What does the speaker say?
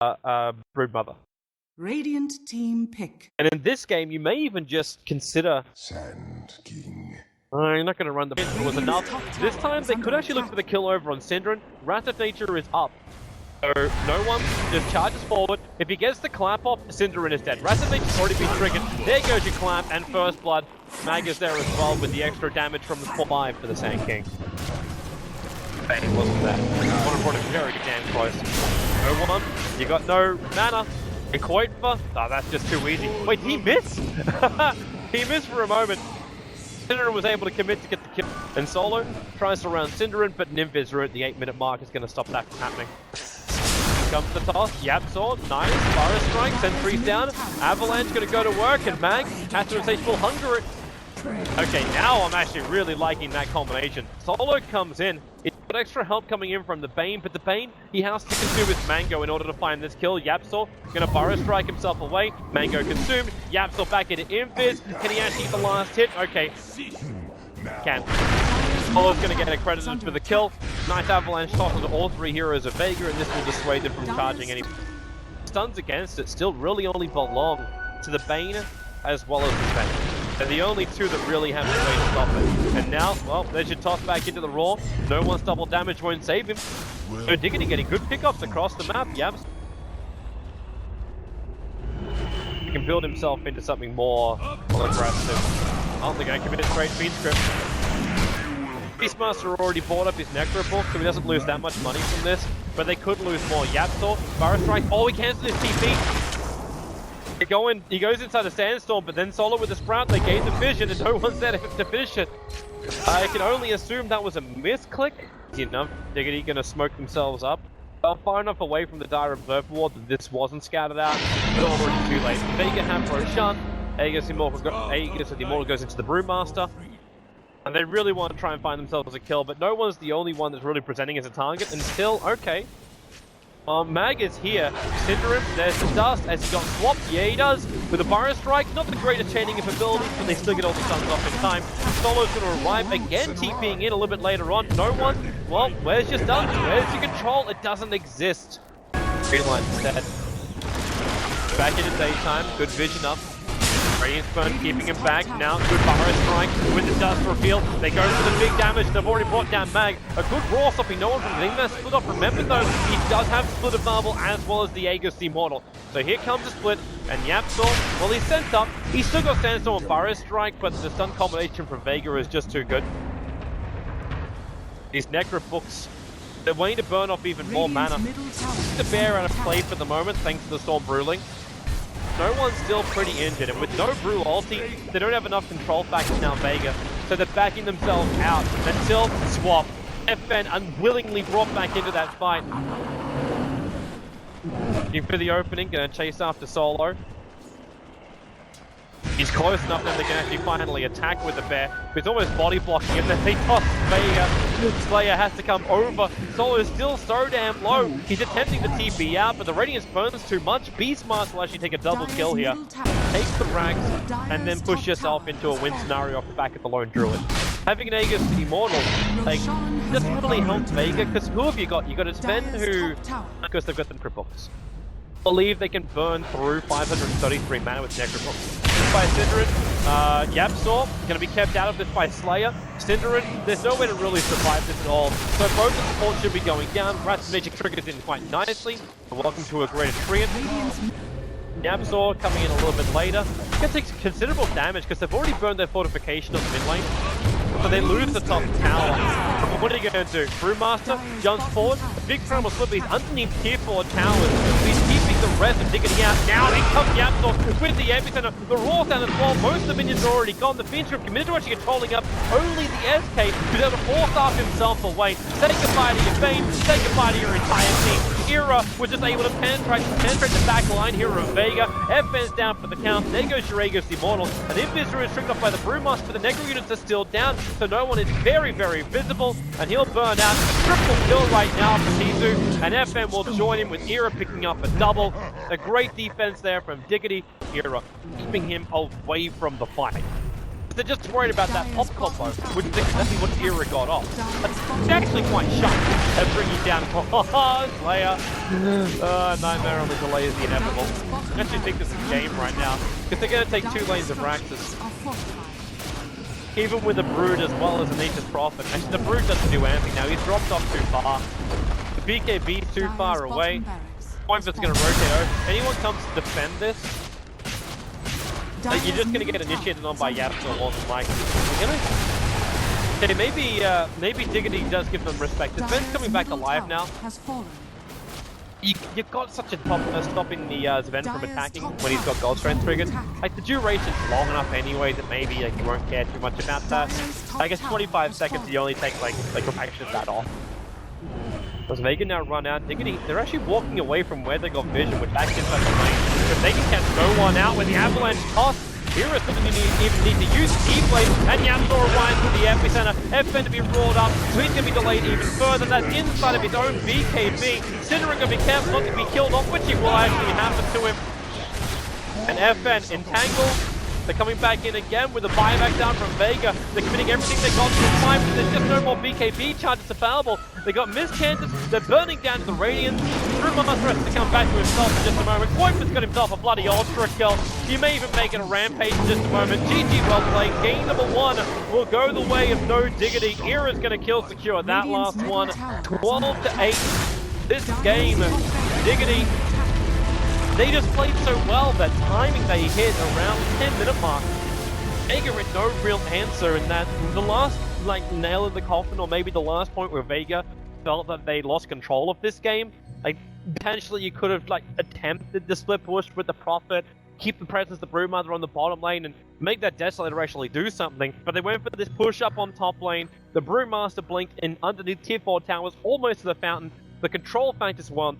Broodmother. Radiant team pick. And in this game, you may even just consider... Sand King. I'm not going to run the... It was enough. This time, they could actually look for the kill over on Synderen. Wrath of Nature is up. So, no one just charges forward. If he gets the clamp off, Synderen is dead. Wrath of Nature's already been triggered. There goes your clamp and First Blood. Mag is there as well with the extra damage from the 4-5 for the Sand King. Bane wasn't there. Would have brought it very damn close. No one. You got no mana. Coitfa? Oh, that's just too easy. Wait, he missed? He missed for a moment. Synderen was able to commit to get the kill. And Solo tries to round Synderen, but Nymph is ruined. The 8-minute mark is going to stop that from happening. Here comes the toss. Yapsaw, nice. Fire Strike, Sentry's down. Avalanche going to go to work, and Mag has to insatiable hunger it. Okay, now I'm actually really liking that combination. Solo comes in. It's got extra help coming in from the Bane, but the Bane, he has to consume his Mango in order to find this kill. Yapsaw gonna Burrow Strike himself away. Mango consumed. Yapsaw back into Invis. Can he actually get the last hit? Okay. Can. Solo's gonna get accredited for the kill. Nice Avalanche toss onto all 3 heroes of Vega, and this will dissuade them from charging any stuns against it. Still really only belong to the Bane as well as the Sven. They're the only 2 that really have a way to stop it. And now, well, there's your toss back into the Raw. No one's double damage won't save him. So Diggity getting good pickups across the map. Yabs. He can build himself into something more aggressive. Oh, they're going to commit a straight feed script. Beastmaster already bought up his Necro book, so he doesn't lose that much money from this. But they could lose more. Yapsaw, Fire Strike. Oh, he cancelled his TP. He goes inside the Sandstorm, but then Solo with the Sprout, they gain the vision, and no one's there to finish it. I can only assume that was a misclick. You know, Diggity gonna smoke themselves up. Well, far enough away from the Dire Observer Ward that this wasn't scouted out, but already too late. Vega have Roshan, Aegis the Immortal goes into the Brewmaster, and they really want to try and find themselves a kill, but no one's the only one that's really presenting as a target until, okay. Mag is here. Synderen, there's the dust as he got swapped. Yeah, he does. With a Burrow Strike, not the greatest chaining of abilities, but they still get all the stuns off in time. Solo's going to arrive again, TPing in a little bit later on. No one. Well, where's your stuns? Where's your control? It doesn't exist. Green line instead. Back into daytime. Good vision up. Radiant Spurn keeping him back. Now, good Burrow Strike with the dust reveal. They go for the big damage. They've already brought down Mag. A good Raw stopping no one from getting that split off. Remember though, he does have Split of Marble as well as the Aegis the Immortal. So here comes the split, and Yapsaw, well, he's sent up. He's still got Sandstorm and Burrow Strike, but the stun combination from Vega is just too good. These Necro books, they're waiting to burn off even more mana. The bear out of play for the moment, thanks to the Storm Ruling. No one's still pretty injured, and with no Brew ulti, they don't have enough control factors now, Vega, so they're backing themselves out until swap. FN unwillingly brought back into that fight. Looking for the opening, gonna chase after Solo. He's close enough that they can actually finally attack with the bear. It's almost body blocking, and then they toss Vega. Slayer has to come over. Solo is still so damn low. He's attempting to TP out, but the Radiance burns too much. Beastmaster will actually take a double kill here. Take the rags, and then push yourself into a win scenario off the back of the lone Druid. Having an Aegis Immortal, like, doesn't really help Vega, because who have you got? You got a Sven who, because they've got the Necrobooks. Believe they can burn through 533 mana with Necrobooks. By Synderen, Yapsaw gonna be kept out of this by Slayer. Synderen, there's no way to really survive this at all. So both the supports should be going down. Wrath of Nature triggers in quite nicely. Welcome to a greater treant. Yapsaw coming in a little bit later. Gonna take considerable damage because they've already burned their fortification on the mid lane. So they lose the top tower. What are you going to do? Brewmaster jumps forward. A big frame will slip. He's underneath tier 4 towers. He's keeping the rest and digging out. Now in comes Yapsaw with the epicenter. The Raw down as well. Most of the minions are already gone. The Fiend Strip committed to actually controlling up. Only the SK who's able to force off himself away. Say goodbye to your Bane. Say goodbye to your entire team. Era was just able to penetrate the back line here of Vega. FN's down for the count. There goes your Aegis Immortal. And Invis is tricked off by the Brewmaster, but the Necro units are still down. So no one is very, very visible, and he'll burn out. Triple kill right now for Tizu, and FN will join him with Era picking up a double. A great defense there from Diggity. Era keeping him away from the fight. they're just worried about that pop combo, which is exactly what Era got off. It's actually quite sharp at bringing down Slayer. Nightmare on the delay is the inevitable. I actually think this is game right now, because they're going to take 2 lanes of Raxus. Even with the Brood as well as Anita's Prophet. Actually, the Brood doesn't do anything now, he's dropped off too far. The BKB's too far away. Point that's going to rotate over. Anyone comes to defend this, you're just going to get initiated on by Yapster more than likely. Okay, maybe Diggity does give them respect. The Sven's coming back alive now. You've got such a toughness stopping the Sven from attacking when he's got Gold Strength triggered. Like, the duration's long enough anyway that maybe like, you won't care too much about that. I guess 25 seconds you only take like a fraction of that off. Does Vega now run out? Diggity, they're actually walking away from where they got vision, which that gives us a lane. If they can catch no one out with the avalanche toss, Heroes doesn't even need to use E-Blade, and Yamsor rewinds to the epicenter. F-Fen to be rolled up, so he's going to be delayed even further. That's inside of his own BKB. Syndra going to be careful not to be killed off, which he will actually happen to him. And F-Fen entangled. They're coming back in again with a buyback down from Vega. They're committing everything they got to the time, but there's just no more BKB charges available. They got missed chances, they're burning down to the Radiance. Brewmaster has to come back to himself in just a moment. Quoifer's got himself a bloody Ultra kill. He may even make it a Rampage in just a moment. GG well played. Game number 1 will go the way of no Diggity. Era's going to kill secure that last one. 12-8. This game, Diggity, they just played so well that timing they hit around the 10-minute mark. Vega had no real answer in that. The last nail in the coffin, or maybe the last point where Vega felt that they lost control of this game. Potentially you could have attempted the split push with the Prophet, keep the presence of the Broodmother on the bottom lane, and make that Desolator actually do something. But they went for this push up on top lane. The Brewmaster blinked in underneath tier 4 towers, almost to the fountain. The control factors weren't